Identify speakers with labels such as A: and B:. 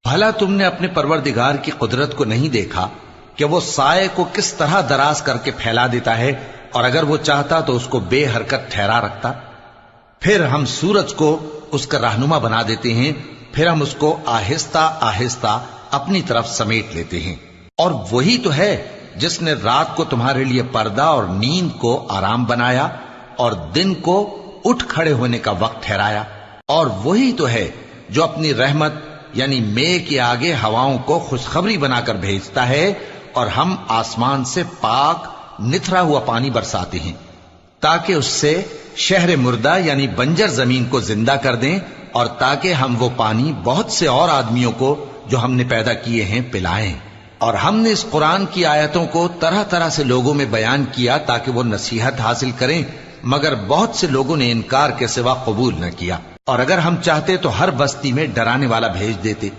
A: بھلا تم نے اپنے پروردگار کی قدرت کو نہیں دیکھا کہ وہ سائے کو کس طرح دراز کر کے پھیلا دیتا ہے، اور اگر وہ چاہتا تو اس کو بے حرکت ٹھہرا رکھتا؟ پھر ہم سورج کو اس کا رہنما بنا دیتے ہیں، پھر ہم اس کو آہستہ آہستہ اپنی طرف سمیٹ لیتے ہیں۔ اور وہی تو ہے جس نے رات کو تمہارے لیے پردہ اور نیند کو آرام بنایا اور دن کو اٹھ کھڑے ہونے کا وقت ٹھہرایا۔ اور وہی تو ہے جو اپنی رحمت یعنی مے کے آگے ہواؤں کو خوشخبری بنا کر بھیجتا ہے، اور ہم آسمان سے پاک نتھرا ہوا پانی برساتے ہیں تاکہ اس سے شہر مردہ یعنی بنجر زمین کو زندہ کر دیں، اور تاکہ ہم وہ پانی بہت سے اور آدمیوں کو جو ہم نے پیدا کیے ہیں پلائیں۔ اور ہم نے اس قرآن کی آیتوں کو طرح طرح سے لوگوں میں بیان کیا تاکہ وہ نصیحت حاصل کریں، مگر بہت سے لوگوں نے انکار کے سوا قبول نہ کیا۔ اور اگر ہم چاہتے تو ہر بستی میں ڈرانے والا بھیج دیتے،